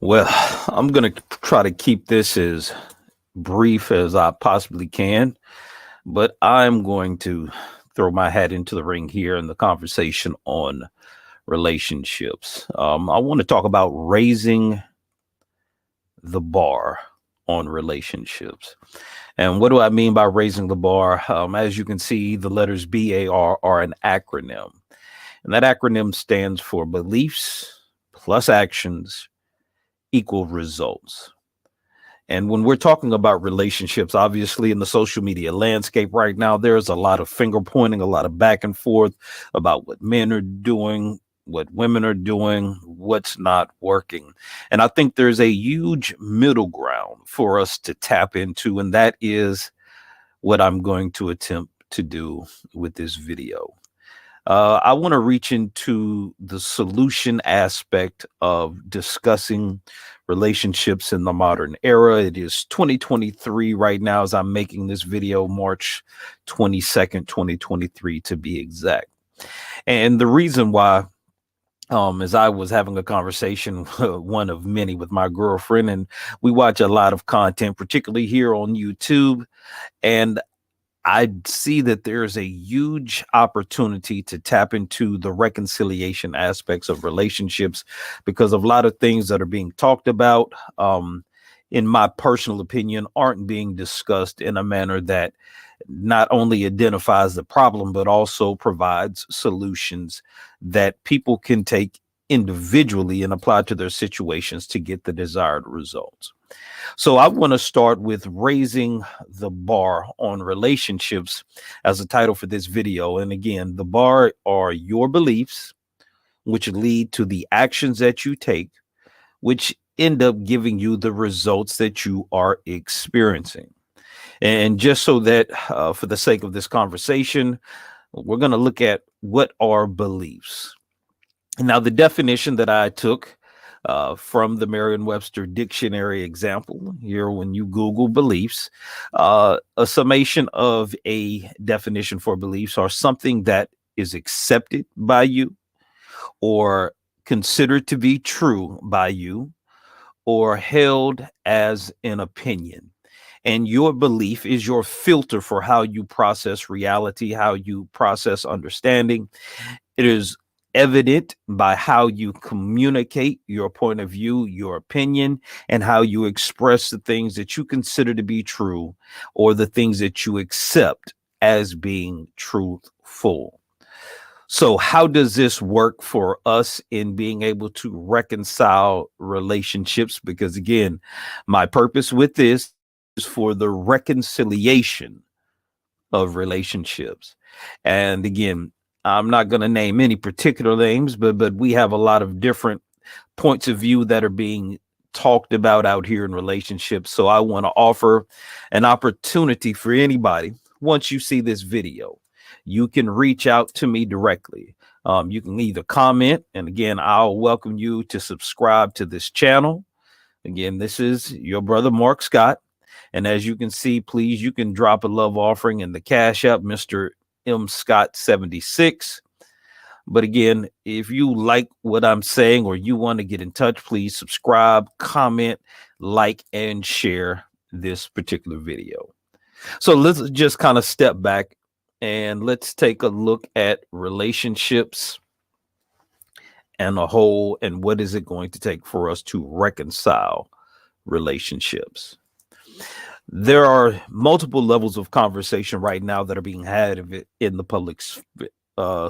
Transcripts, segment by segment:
Well, I'm going to try to keep this as brief as I possibly can, but I'm going to throw my hat into the ring here in the conversation on relationships. I want to talk about raising the bar on relationships. And what do I mean by raising the bar? As you can see, the letters BAR are an acronym, and that acronym stands for beliefs plus actions equal results. And when we're talking about relationships, obviously in the social media landscape right now, there's a lot of finger pointing, a lot of back and forth about what men are doing, what women are doing, what's not working. And I think there's a huge middle ground for us to tap into, and that is what I'm going to attempt to do with this video. I want to reach into the solution aspect of discussing relationships in the modern era. It is 2023 right now as I'm making this video, March 22nd, 2023 to be exact. And the reason why, as I was having a conversation, one of many with my girlfriend, and we watch a lot of content, particularly here on YouTube. And I see that there's a huge opportunity to tap into the reconciliation aspects of relationships because of a lot of things that are being talked about, in my personal opinion, aren't being discussed in a manner that not only identifies the problem, but also provides solutions that people can take individually and apply to their situations to get the desired results. So I want to start with raising the bar on relationships as a title for this video. And again, the bar are your beliefs, which lead to the actions that you take, which end up giving you the results that you are experiencing. And just so that, for the sake of this conversation, we're going to look at what are beliefs. Now, the definition that I took from the Merriam-Webster dictionary example here, when you Google beliefs, a summation of a definition for beliefs are something that is accepted by you or considered to be true by you or held as an opinion. And your belief is your filter for how you process reality, how you process understanding. It is evident by how you communicate your point of view, your opinion, and how you express the things that you consider to be true or the things that you accept as being truthful. So, how does this work for us in being able to reconcile relationships? Because, again, my purpose with this is for the reconciliation of relationships. And again, I'm not going to name any particular names, but we have a lot of different points of view that are being talked about out here in relationships. So I want to offer an opportunity for anybody. Once you see this video, you can reach out to me directly. You can either comment, and again, I'll welcome you to subscribe to this channel. Again, this is your brother Mark Scott. And as you can see, please, you can drop a love offering in the Cash App, Mr. M. Scott 76. But again, if you like what I'm saying or you want to get in touch, please subscribe, comment, like, and share this particular video. So let's just kind of step back and let's take a look at relationships and a whole, and what is it going to take for us to reconcile relationships. There are multiple levels of conversation right now that are being had in the public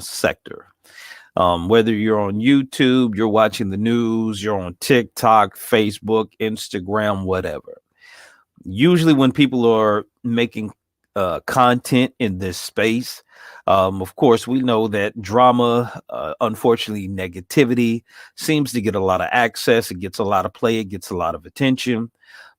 sector. Whether you're on YouTube, you're watching the news, you're on TikTok, Facebook, Instagram, whatever. Usually when people are making content in this space, of course, we know that drama, unfortunately, negativity seems to get a lot of access. It gets a lot of play. It gets a lot of attention.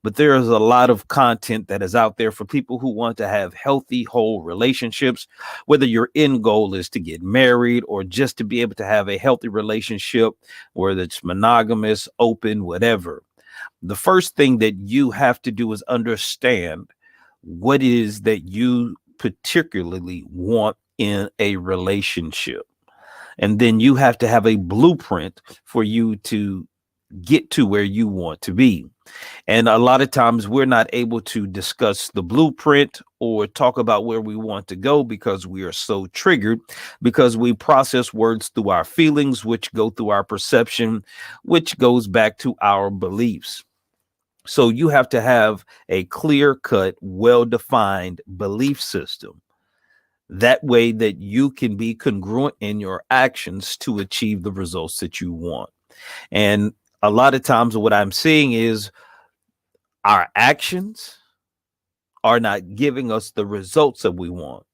But there is a lot of content that is out there for people who want to have healthy, whole relationships, whether your end goal is to get married or just to be able to have a healthy relationship, whether it's monogamous, open, whatever. The first thing that you have to do is understand what it is that you particularly want in a relationship. And then you have to have a blueprint for you to get to where you want to be. And a lot of times we're not able to discuss the blueprint or talk about where we want to go because we are so triggered, because we process words through our feelings, which go through our perception, which goes back to our beliefs. So you have to have a clear cut, well defined belief system. That way that you can be congruent in your actions to achieve the results that you want. And a lot of times what I'm seeing is our actions are not giving us the results that we want.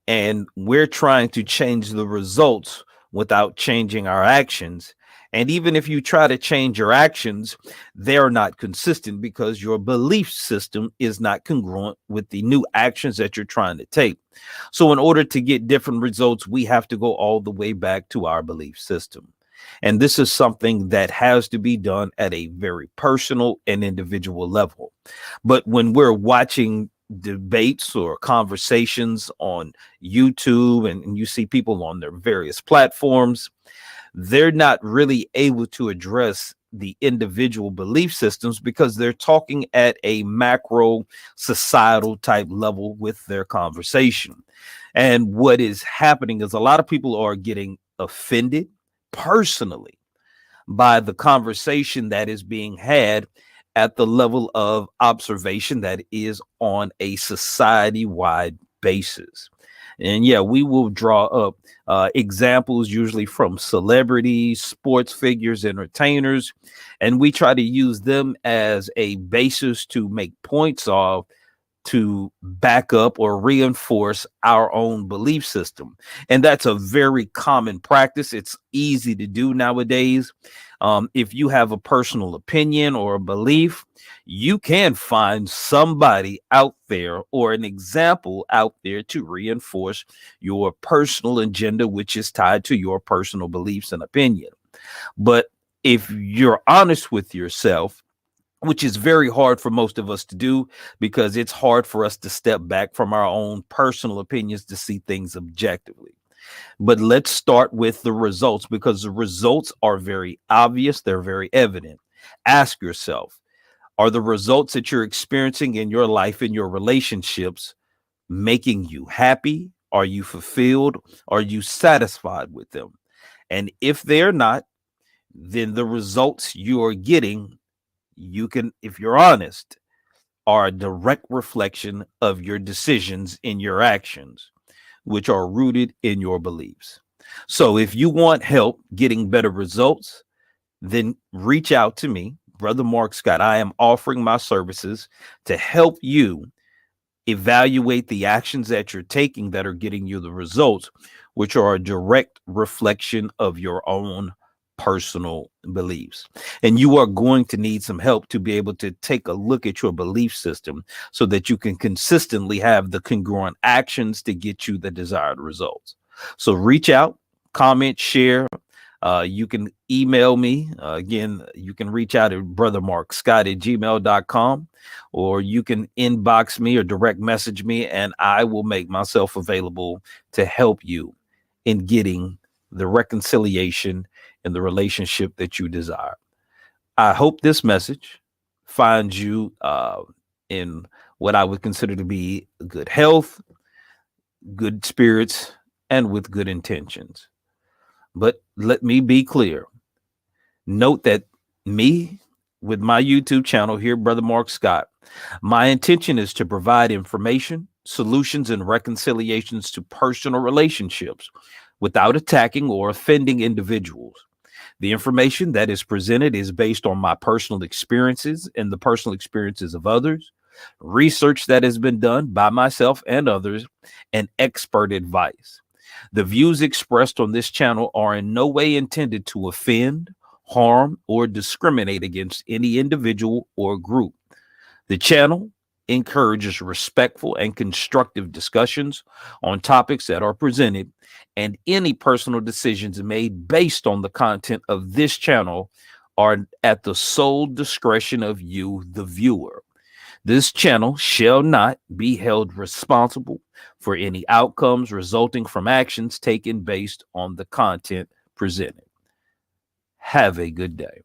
And we're trying to change the results without changing our actions. And even if you try to change your actions, they're not consistent because your belief system is not congruent with the new actions that you're trying to take. So, in order to get different results, we have to go all the way back to our belief system. And this is something that has to be done at a very personal and individual level. But when we're watching debates or conversations on YouTube and you see people on their various platforms, they're not really able to address the individual belief systems because they're talking at a macro societal type level with their conversation. And what is happening is a lot of people are getting offended personally by the conversation that is being had at the level of observation that is on a society wide basis. And yeah, we will draw up examples usually from celebrities, sports figures, entertainers, and we try to use them as a basis to make points of to back up or reinforce our own belief system. And that's a very common practice. It's easy to do nowadays. If you have a personal opinion or a belief, you can find somebody out there or an example out there to reinforce your personal agenda, which is tied to your personal beliefs and opinion. But if you're honest with yourself, which is very hard for most of us to do because it's hard for us to step back from our own personal opinions to see things objectively. But let's start with the results because the results are very obvious, they're very evident. Ask yourself, are the results that you're experiencing in your life, in your relationships, making you happy? Are you fulfilled? Are you satisfied with them? And if they're not, then the results you are getting, you can, if you're honest, are a direct reflection of your decisions in your actions, which are rooted in your beliefs. So if you want help getting better results, then reach out to me, Brother Mark Scott. I am offering my services to help you evaluate the actions that you're taking that are getting you the results, which are a direct reflection of your own personal beliefs. And you are going to need some help to be able to take a look at your belief system so that you can consistently have the congruent actions to get you the desired results. So reach out, comment, share. You can email me. Again, you can reach out at brothermarkscott@gmail.com, or you can inbox me or direct message me, and I will make myself available to help you in getting the reconciliation in the relationship that you desire. I hope this message finds you in what I would consider to be good health, good spirits, and with good intentions. But let me be clear. Note that me, with my YouTube channel here, Brother Mark Scott, my intention is to provide information, solutions, and reconciliations to personal relationships without attacking or offending individuals. The information that is presented is based on my personal experiences and the personal experiences of others, research that has been done by myself and others, and expert advice. The views expressed on this channel are in no way intended to offend, harm, or discriminate against any individual or group. The channel encourages respectful and constructive discussions on topics that are presented, and any personal decisions made based on the content of this channel are at the sole discretion of you, the viewer. This channel shall not be held responsible for any outcomes resulting from actions taken based on the content presented. Have a good day.